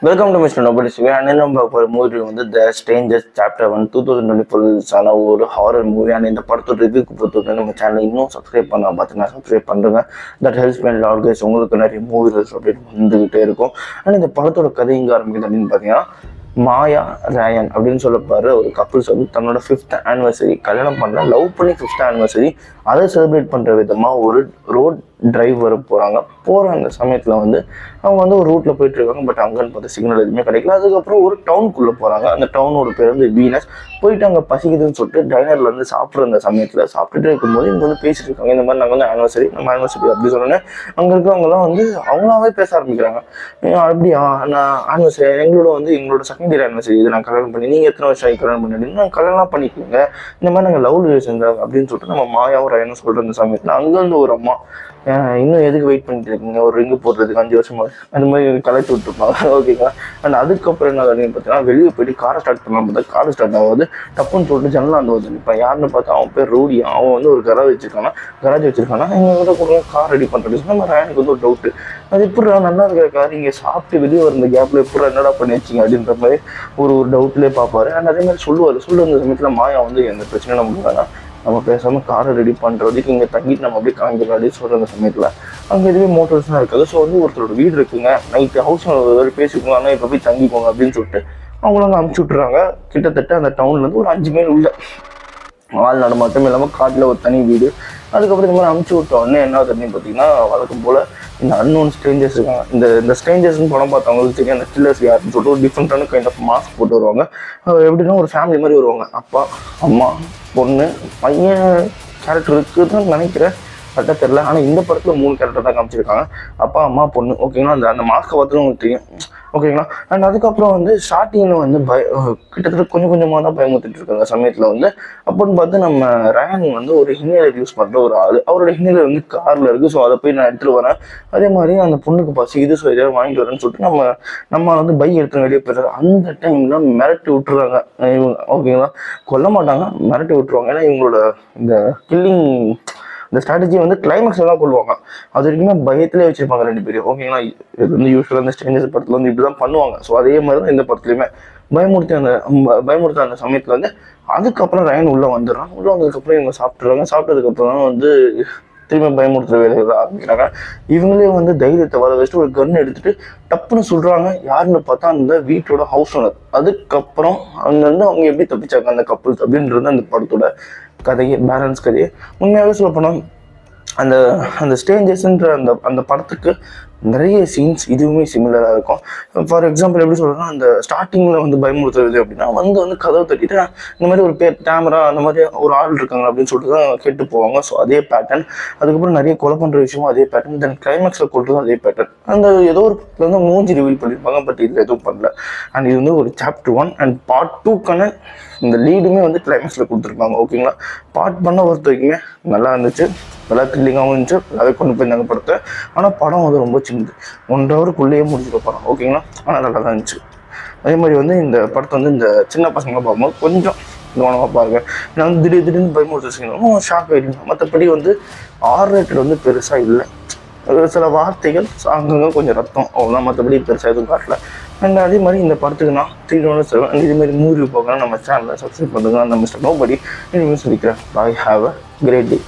Welcome to mister nobody CV. And நம்ம ஒரு movie வந்து த ஸ்ட்ரேஞ்சர்ஸ் சாப்டர் 1 2024 ஒரு ஹாரர் மூவி. அண்ட் இந்த படத்தோட ரிவ்யூக்கு பொறுத்து நம்ம சேனல் இன்னும் சப்ஸ்கிரைப் பண்ண பார்த்தீங்கன்னா சப்ஸ்கிரைப் பண்ணுறேங்க. That helps me lot guys. உங்களுக்கு நிறைய மூவி ரிவ்யூஸ் அப்டேட் வந்துகிட்டே இருக்கும். அண்ட் இந்த படத்தோட கதை எங்கே ஆரம்பிக்குது அப்படின்னு பார்த்தீங்கன்னா, மாயா ரயான் அப்படின்னு சொல்லப்பாரு ஒரு கப்புள்ஸ் வந்து தன்னோட 5th ஆனிவர்சரி கல்யாணம் பண்ண லவ் பண்ணி 5th ஆனிவர்சரி அதை செலிப்ரேட் பண்ணுற விதமாக ஒரு ரோட் டிரைவ் வர போகிற அந்த சமயத்தில் வந்து அவங்க வந்து ஒரு ரூட்டில் போயிட்டு இருக்காங்க. பட் அங்கன்னு பார்த்து சிக்னல் எதுவுமே கிடைக்கல. அதுக்கப்புறம் ஒரு டவுனுக்குள்ளே போகிறாங்க. அந்த டவுனோட பேர் வந்து வீனஸ். போயிட்டு அங்கே பசிக்குதுன்னு சொல்லிட்டு டைனரில் வந்து சாப்பிட்ற அந்த சமயத்தில் சாப்பிட்டுட்டு இருக்கும்போது இங்கே வந்து பேசிட்டு இருக்காங்க. இந்த மாதிரி நாங்கள் வந்து நம்ம ஆனிவர்சரி அப்படி சொன்னோன்னே அங்கே இருக்கவங்கலாம் வந்து அவங்களாவே பேச ஆரம்பிக்கிறாங்க. அப்படியா, நான் ஆனிவர்சரி எங்களோட செகண்ட் இயர் ஆனிவர்சரி இது நான் கல்யாணம் பண்ணி, நீங்கள் எத்தனை வருஷம் கல்யாணம் பண்ணி, நான் கல்யாணம் பண்ணிக்கோங்க, இந்த மாதிரி நாங்கள் லவ் ரிலேஷன் அப்படின்னு சொல்லிட்டு நம்ம மாயாவும் ரயனும் சொல்கிற அந்த சமயத்தில் அங்கேருந்து ஒரு அம்மா, இன்னும் எதுக்கு வெயிட் பண்ணிட்டு இருக்கீங்க, ஒரு ரிங்கு போடுறதுக்கு 5 வருஷமா அந்த மாதிரி கலெக்ட் விட்டுருப்பாங்க. ஓகேங்களா. அண்ட் அதுக்கப்புறம் என்ன அப்படின்னு பார்த்தீங்கன்னா, வெளியே போயிட்டு காரை ஸ்டார்ட் பண்ணலாம் பார்த்தா கார் ஸ்டார்ட் ஆகாது. டப்புன்னு சொல்லிட்டு ஜன்னலாம் அந்த வந்து இப்போ யாருன்னு பார்த்தா அவன் பேர் ரவுடி. அவன் வந்து ஒரு கராஜ் வச்சிருக்கானா எங்கள் கூட கார் ரெடி பண்ணுறது. நம்ம ரயானுக்கு வந்து ஒரு டவுட்டு, அது எப்படி நல்லா இருக்கிற கார் இங்கே சாப்பிட்டு வெளியே வர இந்த கேப்பில் எப்படி என்னடா பண்ணி வச்சிங்க அப்படின்ற மாதிரி ஒரு டவுட்லேயே பார்ப்பாரு. அண்ட் அதே மாதிரி சொல்லுவார். அந்த சமயத்தில் மாயா வந்து எந்த பிரச்சனையும் நமக்கு வேணாம், நம்ம பேசாமல் காரை ரெடி பண்ணுறதுக்கு இங்கே தங்கிட்டு நம்ம அப்படியே காமிக்கலாம் அப்படின்னு சொல்கிற அந்த சமயத்தில் அங்கே எதுவுமே மோட்டர்ஸ்லாம் இருக்காது. ஸோ வந்து ஒருத்தரோட வீடு இருக்குங்க, நைட்டு ஹவுஸ் ஓனர் பேசிக்கோங்க, ஆனால் இப்போ போய் தங்கிக்கோங்க அப்படின்னு சொல்லிட்டு அவங்கள அங்கே அமுச்சு விட்றாங்க. கிட்டத்தட்ட அந்த டவுன்லேருந்து ஒரு 5 மைல் உள்ள ஆள் நடமாட்டம் இல்லாமல் காட்டில் ஒரு தனி வீடு. அதுக்கப்புறம் இந்த மாதிரி அமுச்சு விட்ட உடனே என்ன ஆகுதுன்னு பார்த்தீங்கன்னா, வழக்கம் போல் இந்த அன்னோன் ஸ்ட்ரேஞ்சர்ஸ் இருக்காங்க. இந்த ஸ்ட்ரேஞ்சர்ஸ்னு படம் பார்த்தவங்களுக்கு தெரியும் அந்த கில்லர்ஸ் யாருன்னு சொல்லிட்டு ஒரு டிஃப்ரெண்ட்டான கைண்ட் ஆஃப் மாஸ்க் போட்டு வருவாங்க. எப்படின்னா ஒரு ஃபேமிலி மாதிரி வருவாங்க. அப்பா, அம்மா, பொண்ணு, பையன் கேரக்டர் இருக்குதுன்னு நினைக்கிறேன், கரெக்டாக தெரில. ஆனால் இந்த படத்தில் 3 கேரக்டர் தான் காமிச்சிருக்காங்க, அப்பா, அம்மா, பொண்ணு. ஓகேங்களா. அந்த மாஸ்க்கை பார்த்து உங்களுக்கு தெரியும். ஓகேங்களா. அண்ட் அதுக்கப்புறம் வந்து ஸ்டார்டிங்கில் வந்து கிட்டத்தட்ட கொஞ்சமாக தான் பயமுறுத்திட்டு இருக்காங்க சமயத்தில் வந்து. அப்போன்னு பார்த்து நம்ம ரயான் வந்து ஒரு இன்ஹேலர் யூஸ் பண்ணுற ஒரு ஆள், அவரோட இன்ஹேலர் வந்து காரில் இருக்குது. ஸோ அதை போய் நான் எடுத்துகிட்டு வரேன். அதே மாதிரி அந்த பொண்ணுக்கு பசிக்குது, ஸோ எதாவது வாங்கிட்டு வரேன்னு சொல்லிட்டு நம்ம வந்து பை எடுத்து வெளியே போயிடுறாரு. அந்த டைம்லாம் மிரட்டி விட்டுருவாங்க இவங்க. ஓகேங்களா. கொல்ல மாட்டாங்க, மிரட்டி விட்டுருவாங்க. ஏன்னா இவங்களோட இந்த கில்லிங் இந்த ஸ்ட்ராட்டஜி வந்து கிளைமேக்ஸ் தான் கொள்வாங்க. அது வரைக்குமே பயத்திலே வச்சிருப்பாங்க 2 பேரும். ஓகேங்களா. இது வந்து யூஸ்வலாக இந்த ஸ்ட்ரேஞ்சர்ஸ் படத்தில் வந்து இப்படி தான் பண்ணுவாங்க. ஸோ அதே மாதிரி தான் இந்த படத்துலையுமே பயமுறுத்த அந்த சமயத்தில் வந்து அதுக்கப்புறம் ரயன் உள்ளே வந்துடுறான். உள்ளே வந்ததுக்கப்புறம் இவங்க சாப்பிட்டதுக்கப்புறம் தான் வந்து திரும்ப பயமுறுத்துற வேலைகள் ஆரம்பிக்கிறாங்க. இவங்களே வந்து தைரியத்தை வர வச்சுட்டு ஒரு கன் எடுத்துட்டு டப்புன்னு சொல்றாங்க. யாருன்னு பார்த்தா அந்த வீட்டோட ஹவுஸ் ஓனர். அதுக்கப்புறம் அங்கேருந்து அவங்க எப்படி தப்பிச்சாங்க அந்த கப்புள்ஸ் அப்படின்றது அந்த படத்தோட கதையை, பேலன்ஸ் கதையை. உண்மையாகவே சொல்ல போனால் அந்த ஸ்டேஞ்சஸ்ன்ற அந்த படத்துக்கு நிறைய சீன்ஸ் இதுவுமே சிமிலராக இருக்கும். ஃபார் எக்ஸாம்பிள் எப்படி சொல்கிறேன்னா, அந்த ஸ்டார்டிங்கில் வந்து பயமுறுத்துறது அப்படின்னா வந்து கதவை தட்டிட்டு இந்த மாதிரி ஒரு கேமரா அந்த மாதிரி ஒரு ஆள் இருக்காங்க அப்படின்னு சொல்லிட்டு தான் கேட்டு போவாங்க. ஸோ அதே பேட்டர்ன். அதுக்கப்புறம் நிறைய கொலை பண்ணுற விஷயமும் அதே பேட்டர்ன். தென் கிளைமேக்ஸில் கொள்றதும் அதே பேட்டர்ன். அந்த ஏதோ ஒரு வந்து மூஞ்சி ரிவீல் பண்ணியிருப்பாங்க, பட் இதில் எதுவும் பண்ணல. அண்ட் இது வந்து ஒரு சாப்டர் 1 அண்ட் பார்ட் 2க்கான இந்த லீடுமே வந்து கிளைமேக்ஸில் கொடுத்துருப்பாங்க. ஓகேங்களா. பார்ட் பண்ண பொறுத்த வரைக்குமே நல்லா இருந்துச்சு, நல்லா த்ரில்லிங்காகவும் இருந்துச்சு, நல்லாவே கொண்டு போயிருந்தாங்க படத்தை. ஆனால் படம் வந்து ரொம்ப சின்னது, 1 ஹவருக்குள்ளேயே முடிஞ்சுக்க படம். ஓகேங்களா. ஆனால் நல்லா தான் இருந்துச்சு. அதே மாதிரி வந்து இந்த படத்தை வந்து இந்த சின்ன பசங்களை பார்க்கும்போது கொஞ்சம் கவனமாக பாருங்க. நான் வந்து திடீர்னு பயமுறுத்துச்சிங்கன்னா ஷாக் ஆகிடுங்க. மற்றபடி வந்து R-rated வந்து பெருசாக இல்லை. சில வார்த்தைகள் அங்கங்க கொஞ்சம் ரத்தம், அவ்வளோதான். மற்றபடி பெருசாக எதுவும் காட்டல. அண்ட் அதே மாதிரி இந்த படத்துக்கு நான் 317 அண்ட் இதேமாதிரி மூவி போகலாம் நம்ம சேனலை சப்ஸ்கிரைப் பண்ணுங்க. அந்த மிஸ்டர் நோபடி இனிமேல் சொல்லிக்கிறேன். பாய், ஹாவ் அ கிரேட் டே.